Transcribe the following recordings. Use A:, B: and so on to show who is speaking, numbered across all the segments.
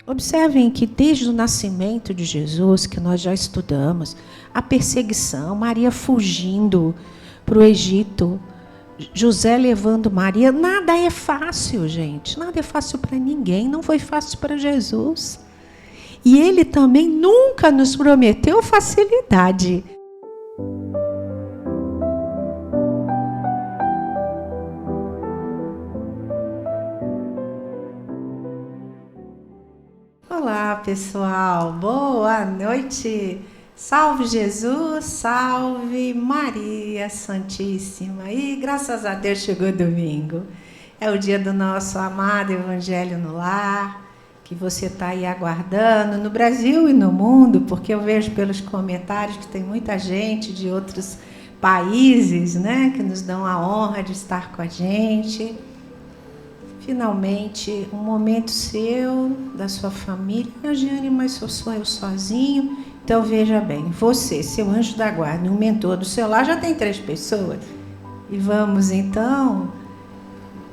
A: Observem que desde o nascimento de Jesus, que nós já estudamos, a perseguição, Maria fugindo para o Egito, José levando Maria, nada é fácil, gente. Nada é fácil para ninguém, não foi fácil para Jesus. E ele também nunca nos prometeu facilidade. Olá, pessoal. Boa noite. Salve Jesus, salve Maria Santíssima. E graças a Deus chegou domingo. É o dia do nosso amado Evangelho no Lar, que você está aí aguardando no Brasil e no mundo, porque eu vejo pelos comentários que tem muita gente de outros países, né, que nos dão a honra de estar com a gente. Finalmente, um momento seu, da sua família. Giane, mas sou eu sozinho. Então, veja bem, você, seu anjo da guarda, um mentor do seu lar, já tem 3 pessoas. E vamos, então,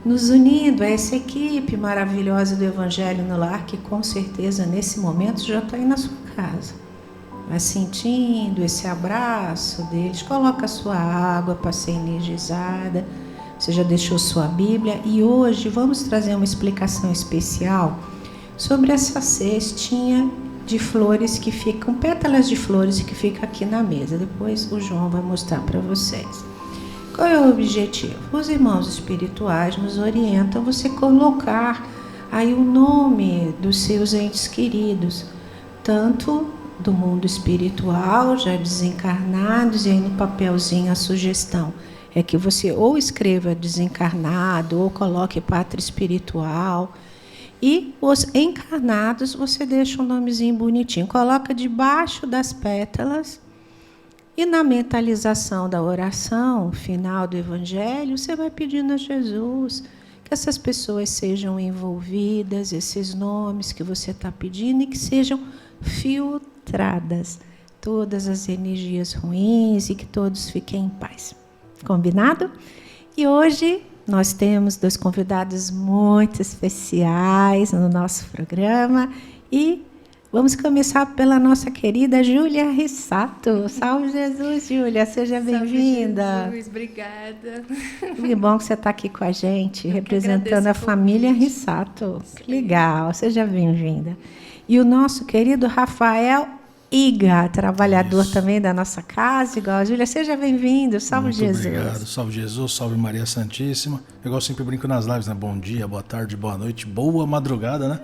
A: nos unindo a essa equipe maravilhosa do Evangelho no Lar, que com certeza, nesse momento, já está aí na sua casa. Vai sentindo esse abraço deles, coloca a sua água para ser energizada. Você já deixou sua Bíblia e hoje vamos trazer uma explicação especial sobre essa cestinha de flores que ficam, pétalas de flores que fica aqui na mesa. Depois o João vai mostrar para vocês. Qual é o objetivo? Os irmãos espirituais nos orientam a você colocar aí o nome dos seus entes queridos, tanto do mundo espiritual, já desencarnados, e aí no papelzinho a sugestão é que você ou escreva desencarnado ou coloque pátria espiritual. E os encarnados você deixa um nomezinho bonitinho. Coloca debaixo das pétalas. E na mentalização da oração final do Evangelho, você vai pedindo a Jesus que essas pessoas sejam envolvidas, esses nomes que você está pedindo, e que sejam filtradas todas as energias ruins e que todos fiquem em paz. Combinado? E hoje nós temos 2 convidados muito especiais no nosso programa e vamos começar pela nossa querida Júlia Rissato. Salve Jesus, Júlia, seja bem-vinda.
B: Salve Jesus, obrigada.
A: Que bom que você está aqui com a gente, representando a família Rissato. Que legal, seja bem-vinda. E o nosso querido Rafael Iga, trabalhador Isso. também da nossa casa, igual a Júlia. Seja bem-vindo, salve
C: Muito
A: Jesus.
C: Obrigado, salve Jesus, salve Maria Santíssima. Igual eu sempre brinco nas lives, né? Bom dia, boa tarde, boa noite, boa madrugada, né?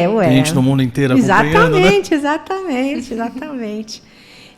A: Ué.
C: Tem gente no mundo inteiro acompanhando, né?
A: Exatamente.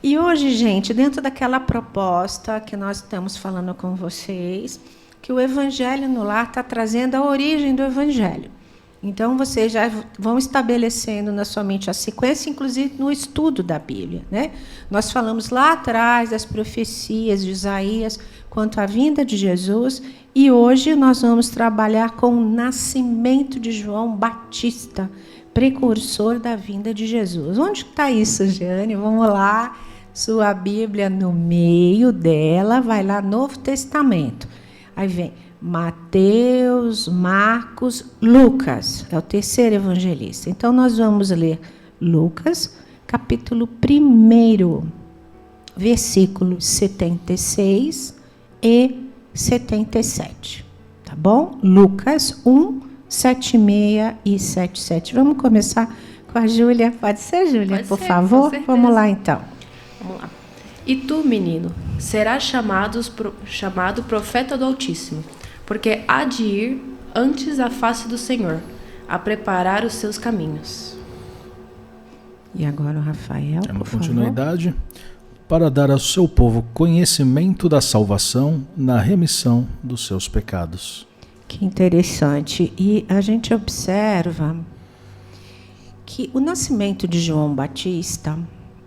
A: E hoje, gente, dentro daquela proposta que nós estamos falando com vocês, que o Evangelho no Lar está trazendo a origem do Evangelho. Então, vocês já vão estabelecendo na sua mente a sequência, inclusive no estudo da Bíblia, né? Nós falamos lá atrás das profecias de Isaías quanto à vinda de Jesus, e hoje nós vamos trabalhar com o nascimento de João Batista, precursor da vinda de Jesus. Onde está isso, Jeane? Vamos lá, sua Bíblia no meio dela, vai lá, Novo Testamento. Aí vem Mateus, Marcos, Lucas, é o terceiro evangelista. Então, nós vamos ler Lucas, capítulo 1, versículos 76 e 77. Tá bom? Lucas 1, 76 e 77. Vamos começar com a Júlia. Pode ser, Júlia, por favor? Vamos lá, então.
B: Vamos lá. E tu, menino, serás chamado profeta do Altíssimo, porque há de ir antes à face do Senhor, a preparar os seus caminhos.
A: E agora o Rafael,
C: é uma continuidade. Para dar ao seu povo conhecimento da salvação na remissão dos seus pecados.
A: Que interessante. E a gente observa que o nascimento de João Batista,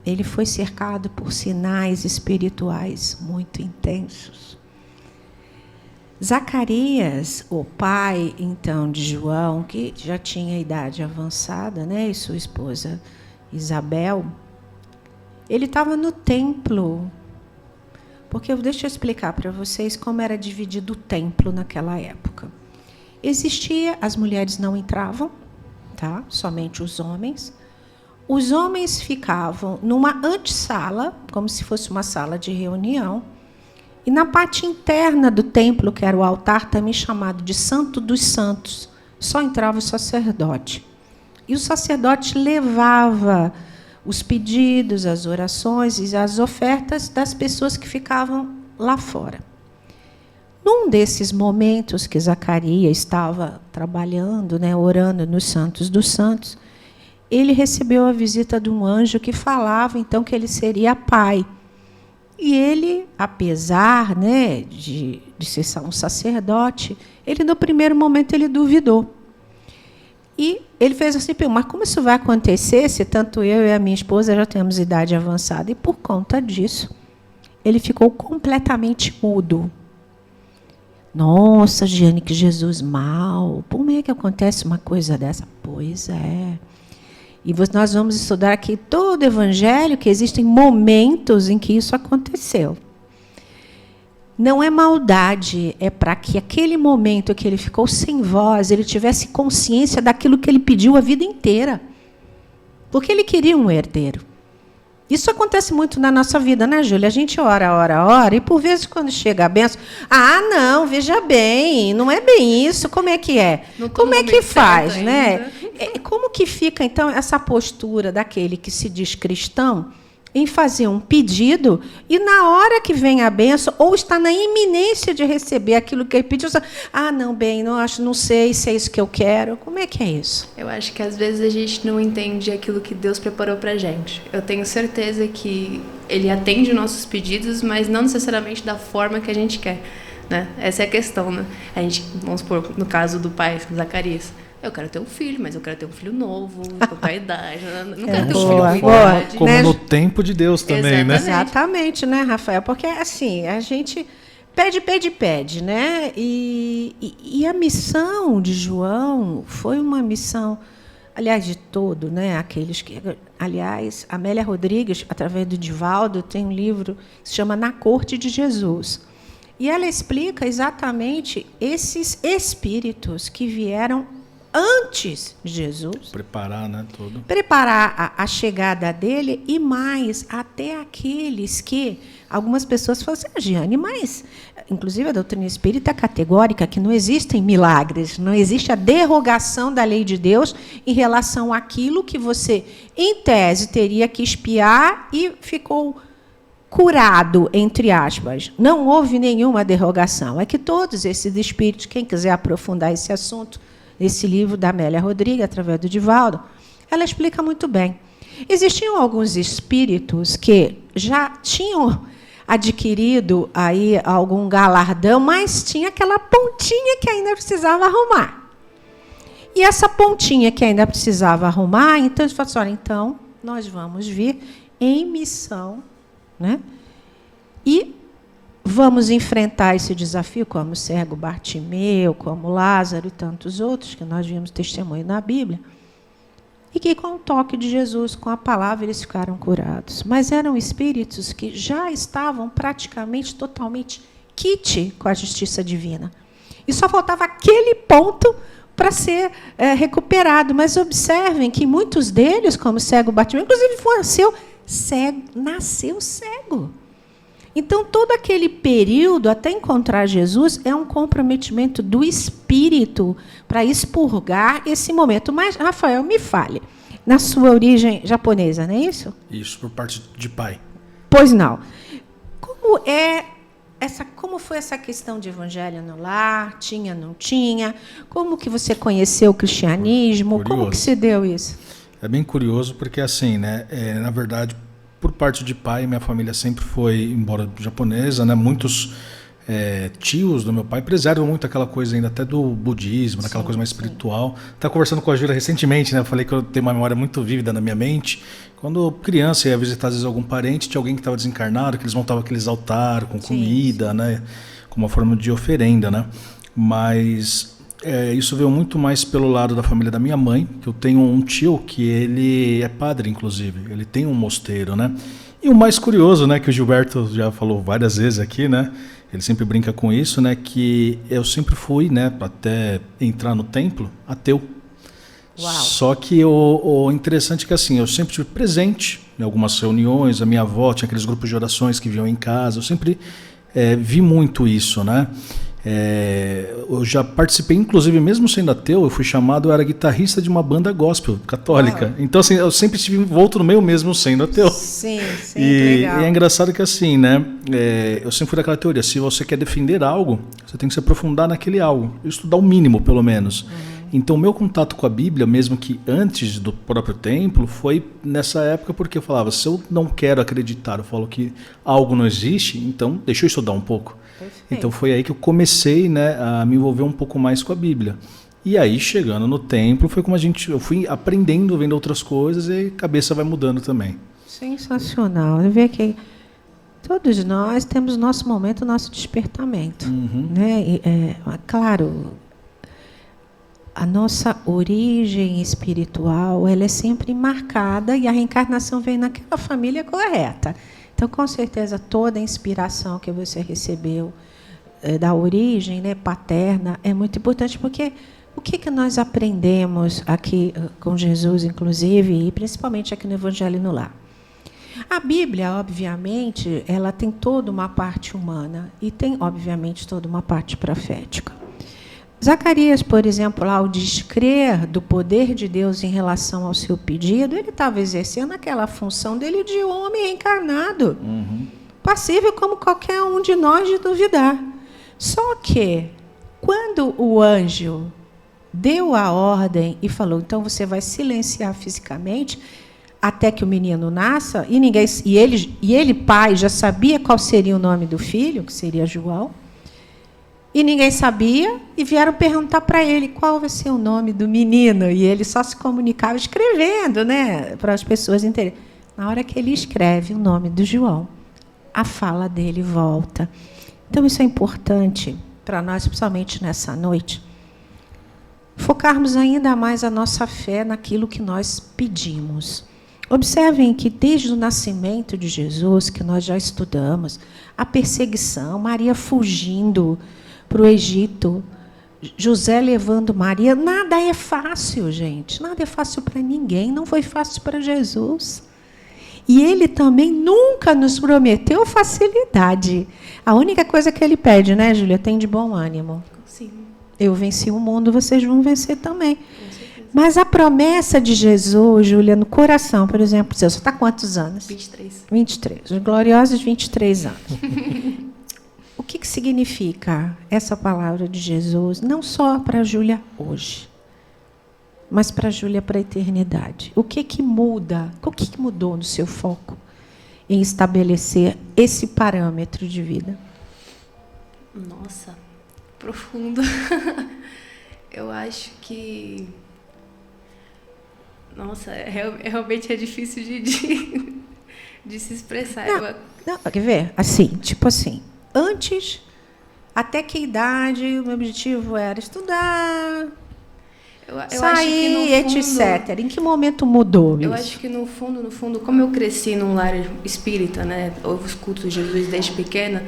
A: ele foi cercado por sinais espirituais muito intensos. Zacarias, o pai, então, de João, que já tinha idade avançada, né, e sua esposa Isabel, ele estava no templo, porque deixa eu explicar para vocês como era dividido o templo naquela época. As mulheres não entravam, tá? Somente os homens. Os homens ficavam numa antessala, como se fosse uma sala de reunião, e na parte interna do templo, que era o altar, também chamado de Santo dos Santos, só entrava o sacerdote. E o sacerdote levava os pedidos, as orações e as ofertas das pessoas que ficavam lá fora. Num desses momentos que Zacarias estava trabalhando, né, orando nos Santos dos Santos, ele recebeu a visita de um anjo que falava, então, que ele seria pai. E ele, apesar, né, de ser um sacerdote, ele, no primeiro momento, ele duvidou. E ele fez assim, mas como isso vai acontecer se tanto eu e a minha esposa já temos idade avançada? E, por conta disso, ele ficou completamente mudo. Nossa, Giane, que Jesus mal. Como é que acontece uma coisa dessa? Pois é. E nós vamos estudar aqui todo o Evangelho, que existem momentos em que isso aconteceu. Não é maldade, é para que aquele momento que ele ficou sem voz, ele tivesse consciência daquilo que ele pediu a vida inteira. Porque ele queria um herdeiro. Isso acontece muito na nossa vida, né, Júlia? A gente ora, e por vezes quando chega a bênção, não, veja bem, não é bem isso, como é que é? Como é que faz, né? Como que fica, então, essa postura daquele que se diz cristão em fazer um pedido e na hora que vem a bênção, ou está na iminência de receber aquilo que ele pediu, não, bem, não sei se é isso que eu quero. Como é que é isso?
B: Eu acho que às vezes a gente não entende aquilo que Deus preparou para a gente. Eu tenho certeza que Ele atende nossos pedidos, mas não necessariamente da forma que a gente quer, né? Essa é a questão, né? A gente, vamos supor, no caso do pai Zacarias, eu quero ter um filho, mas eu quero ter um filho novo, com a idade. Não quero ter um filho com idade.
C: Como né? No tempo de Deus também,
A: né? Exatamente, né, Rafael? Porque, assim, a gente pede, né? E a missão de João foi uma missão, aliás, de todo, né? Aqueles que... Aliás, Amélia Rodrigues, através do Divaldo, tem um livro que se chama Na Corte de Jesus. E ela explica exatamente esses espíritos que vieram antes de Jesus.
C: Preparar, né, tudo.
A: Preparar a chegada dele e mais, até aqueles que... Algumas pessoas falam assim, Giane, mas... Inclusive a doutrina espírita é categórica que não existem milagres, não existe a derrogação da lei de Deus em relação àquilo que você, em tese, teria que expiar e ficou curado, entre aspas. Não houve nenhuma derrogação. É que todos esses espíritos, quem quiser aprofundar esse assunto, esse livro da Amélia Rodrigues, através do Divaldo, ela explica muito bem. Existiam alguns espíritos que já tinham adquirido aí algum galardão, mas tinha aquela pontinha que ainda precisava arrumar. E essa pontinha que ainda precisava arrumar, então eles falaram assim, então nós vamos vir em missão, né? E vamos enfrentar esse desafio, como o cego Bartimeu, como Lázaro e tantos outros, que nós vimos testemunho na Bíblia, e que com o toque de Jesus, com a palavra, eles ficaram curados. Mas eram espíritos que já estavam praticamente totalmente quite com a justiça divina. E só faltava aquele ponto para ser recuperado. Mas observem que muitos deles, como o cego Bartimeu, inclusive nasceu cego. Então, todo aquele período, até encontrar Jesus, é um comprometimento do espírito para expurgar esse momento. Mas, Rafael, me fale, na sua origem japonesa, não é isso?
C: Isso, por parte de pai.
A: Pois não. Como foi essa questão de evangelho no lar? Tinha, não tinha? Como que você conheceu o cristianismo?
C: Curioso.
A: Como que se deu isso?
C: É bem curioso, porque assim, né, na verdade, por parte de pai, minha família sempre foi, embora japonesa, né, muitos tios do meu pai preservam muito aquela coisa ainda até do budismo, daquela coisa mais espiritual. Estava conversando com a Júlia recentemente, né, eu falei que eu tenho uma memória muito vívida na minha mente. Quando criança ia visitar às vezes algum parente, tinha alguém que estava desencarnado, que eles montavam aqueles altares com comida, né, como uma forma de oferenda, né. Mas isso veio muito mais pelo lado da família da minha mãe, que eu tenho um tio que ele é padre, inclusive, ele tem um mosteiro, né? E o mais curioso, né, que o Gilberto já falou várias vezes aqui, né? Ele sempre brinca com isso, né? Que eu sempre fui, né, até entrar no templo, ateu.
A: Uau.
C: Só que o interessante é que assim, eu sempre tive presente em algumas reuniões, a minha avó tinha aqueles grupos de orações que vinham em casa, eu sempre vi muito isso, né? Eu já participei, inclusive, mesmo sendo ateu, eu fui chamado, eu era guitarrista de uma banda gospel católica.
A: Uau.
C: Então, assim, eu sempre estive envolto no meio mesmo sendo ateu.
A: Sim,
C: E
A: legal.
C: é engraçado que assim, né? Eu sempre fui daquela teoria, se você quer defender algo, você tem que se aprofundar naquele algo, estudar o mínimo, pelo menos. Então, o meu contato com a Bíblia, mesmo que antes do próprio templo, foi nessa época porque eu falava, se eu não quero acreditar, eu falo que algo não existe, então deixa eu estudar um pouco.
A: Perfeito.
C: Então foi aí que eu comecei, né, a me envolver um pouco mais com a Bíblia. E aí, chegando no templo, foi como eu fui aprendendo, vendo outras coisas e a cabeça vai mudando também.
A: Sensacional. Eu vejo que todos nós temos nosso momento, nosso despertamento. Né? Claro, a nossa origem espiritual, ela é sempre marcada e a reencarnação vem naquela família correta. Então, com certeza, toda a inspiração que você recebeu da origem, né, paterna é muito importante, porque o que nós aprendemos aqui com Jesus, inclusive, e principalmente aqui no Evangelho no Lar? A Bíblia, obviamente, ela tem toda uma parte humana e tem, obviamente, toda uma parte profética. Zacarias, por exemplo, lá, ao descrer do poder de Deus em relação ao seu pedido, ele estava exercendo aquela função dele de homem reencarnado, passível como qualquer um de nós de duvidar. Só que, quando o anjo deu a ordem e falou, então você vai silenciar fisicamente até que o menino nasça, e ele, pai, já sabia qual seria o nome do filho, que seria João, e ninguém sabia, e vieram perguntar para ele qual vai ser o nome do menino. E ele só se comunicava escrevendo, né, para as pessoas entenderem. Na hora que ele escreve o nome do João, a fala dele volta. Então, isso é importante para nós, principalmente nessa noite, focarmos ainda mais a nossa fé naquilo que nós pedimos. Observem que desde o nascimento de Jesus, que nós já estudamos, a perseguição, Maria fugindo para o Egito, José levando Maria, nada é fácil, gente. Nada é fácil para ninguém, não foi fácil para Jesus. E ele também nunca nos prometeu facilidade. A única coisa que ele pede, né, Júlia? Tem de bom ânimo.
B: Sim.
A: Eu venci o mundo, vocês vão vencer também. Mas a promessa de Jesus, Júlia, no coração, por exemplo, você está quantos anos?
B: 23.
A: 23, os gloriosos 23 anos. O que significa essa palavra de Jesus, não só para a Júlia hoje, mas para a Júlia para a eternidade? O que muda? O que mudou no seu foco em estabelecer esse parâmetro de vida?
B: Nossa, profundo. Eu acho que... Nossa, realmente é difícil de se expressar.
A: Não, quer ver? Assim, tipo assim, antes, até que idade o meu objetivo era estudar, sair,
B: acho que no fundo,
A: etc. Em que momento mudou isso?
B: Eu acho que no fundo, como eu cresci num lar espírita, né, eu escuto Jesus desde pequena,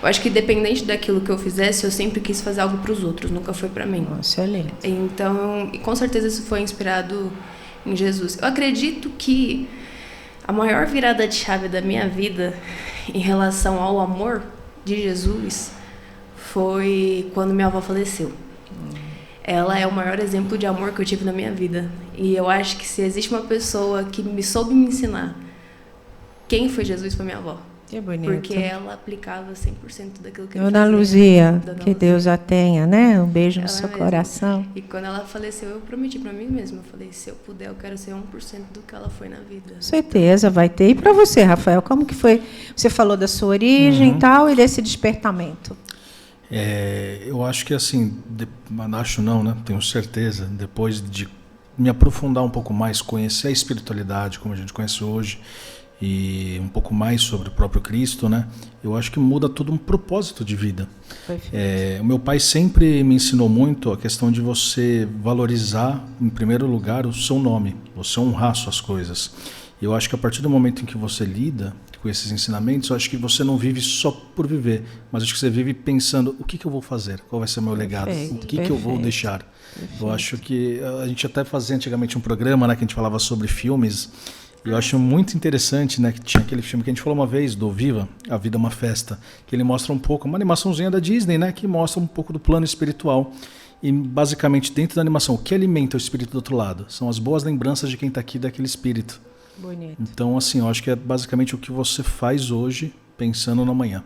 B: eu acho que independente daquilo que eu fizesse, eu sempre quis fazer algo para os outros, nunca foi para mim.
A: Excelente.
B: Então, e com certeza isso foi inspirado em Jesus. Eu acredito que a maior virada de chave da minha vida em relação ao amor de Jesus foi quando minha avó faleceu. Ela é o maior exemplo de amor que eu tive na minha vida. E eu acho que se existe uma pessoa que me soube me ensinar quem foi Jesus, foi minha avó.
A: Que bonito.
B: Porque ela aplicava 100% daquilo que ele
A: Dona
B: fazia.
A: Luzia,
B: Dona
A: que
B: Luzia.
A: Deus a tenha, né? Um beijo no
B: Ela
A: seu
B: mesma.
A: coração.
B: E quando ela faleceu, eu prometi pra mim mesma. Eu falei, se eu puder, eu quero ser 1% do que ela foi na vida.
A: Com certeza, vai ter. E para você, Rafael, como que foi? Você falou da sua origem e tal, e desse despertamento.
C: Eu acho que assim, acho não, né? Tenho certeza, depois de me aprofundar um pouco mais, conhecer a espiritualidade como a gente conhece hoje, e um pouco mais sobre o próprio Cristo, né? Eu acho que muda todo um propósito de vida. O meu pai sempre me ensinou muito a questão de você valorizar, em primeiro lugar, o seu nome, você honrar suas coisas. E eu acho que a partir do momento em que você lida com esses ensinamentos, eu acho que você não vive só por viver, mas acho que você vive pensando, o que eu vou fazer? Qual vai ser o meu legado? O que eu vou deixar? Eu acho que a gente até fazia antigamente um programa, né, que a gente falava sobre filmes, e eu acho muito interessante, né, que tinha aquele filme que a gente falou uma vez, do Viva, A Vida é uma Festa, que ele mostra um pouco, uma animaçãozinha da Disney, né, que mostra um pouco do plano espiritual. E basicamente dentro da animação, o que alimenta o espírito do outro lado? São as boas lembranças de quem está aqui daquele espírito.
A: Bonito.
C: Então, assim, eu acho que é basicamente o que você faz hoje, pensando no amanhã.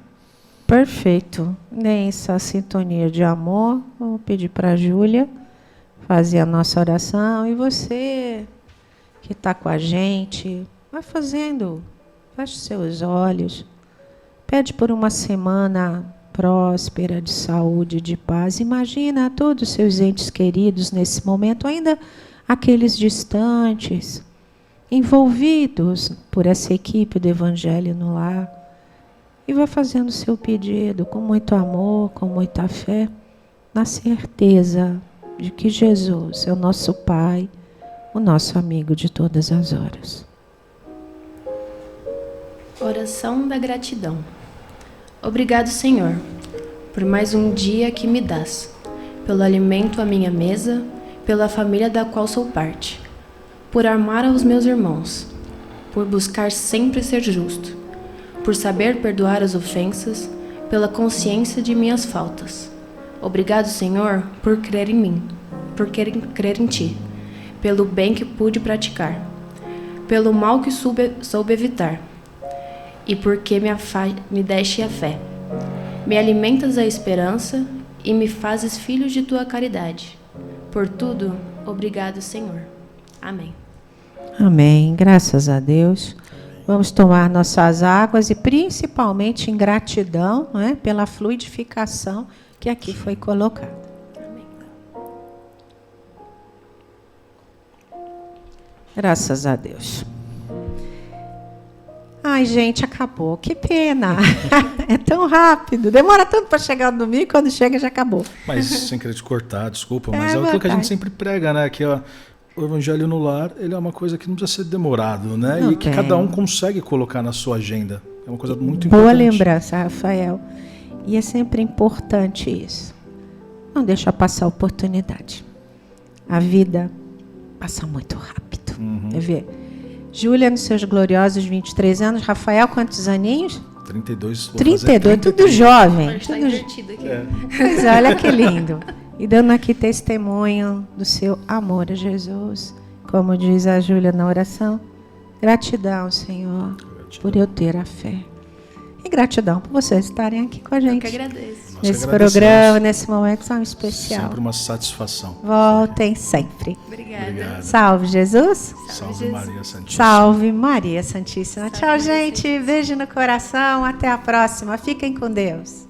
A: Perfeito. Nessa sintonia de amor, vamos pedir para a Júlia fazer a nossa oração. E você que está com a gente, vai fazendo, feche seus olhos, pede por uma semana próspera, de saúde, de paz. Imagina todos os seus entes queridos nesse momento, ainda aqueles distantes, envolvidos por essa equipe do Evangelho no Lar. E vai fazendo o seu pedido com muito amor, com muita fé, na certeza de que Jesus é o nosso Pai, o nosso amigo de todas as horas.
B: Oração da gratidão. Obrigado, Senhor, por mais um dia que me dás, pelo alimento à minha mesa, pela família da qual sou parte, por amar aos meus irmãos, por buscar sempre ser justo, por saber perdoar as ofensas, pela consciência de minhas faltas. Obrigado, Senhor, por crer em mim, por crer em Ti, pelo bem que pude praticar, pelo mal que soube evitar, e porque me deste a fé. Me alimentas a esperança e me fazes filho de tua caridade. Por tudo, obrigado, Senhor. Amém.
A: Amém. Graças a Deus. Vamos tomar nossas águas e principalmente em gratidão, né, pela fluidificação que aqui foi colocada.
B: Amém.
A: Graças a Deus. Ai, gente, acabou. Que pena. É tão rápido. Demora tanto para chegar no domingo, quando chega já acabou.
C: Mas sem querer te cortar, desculpa, mas é aquilo que a gente sempre prega, né? Que ó, o Evangelho no Lar, ele é uma coisa que não precisa ser demorado, né?
A: Não
C: e que
A: tem.
C: cada um consegue colocar na sua agenda. É uma coisa muito importante.
A: Boa lembrança, Rafael. E é sempre importante isso. Não deixa passar a oportunidade. A vida passa muito rápido. Quer ver? Júlia, nos seus gloriosos 23 anos. Rafael, quantos aninhos?
C: 32.
A: 32, tudo jovem.
B: Está
A: Tudo...
B: invertido aqui.
A: Pois é, olha que lindo. E dando aqui testemunho do seu amor a Jesus. Como diz a Júlia na oração. Gratidão, Senhor, por eu ter a fé. E gratidão por vocês estarem aqui com a
B: Eu
A: gente.
B: que agradeço.
C: Nós
A: Nesse
C: que agradecemos.
A: programa, nesse momento tão especial.
C: Sempre uma satisfação.
A: Voltem sempre.
B: Obrigada.
C: Obrigado.
A: Salve, Jesus.
C: Salve
B: Jesus.
C: Maria Santíssima.
A: Salve, Maria Santíssima.
B: Salve,
A: Tchau,
B: Maria
A: gente.
B: Santíssima.
A: Beijo no coração. Até a próxima. Fiquem com Deus.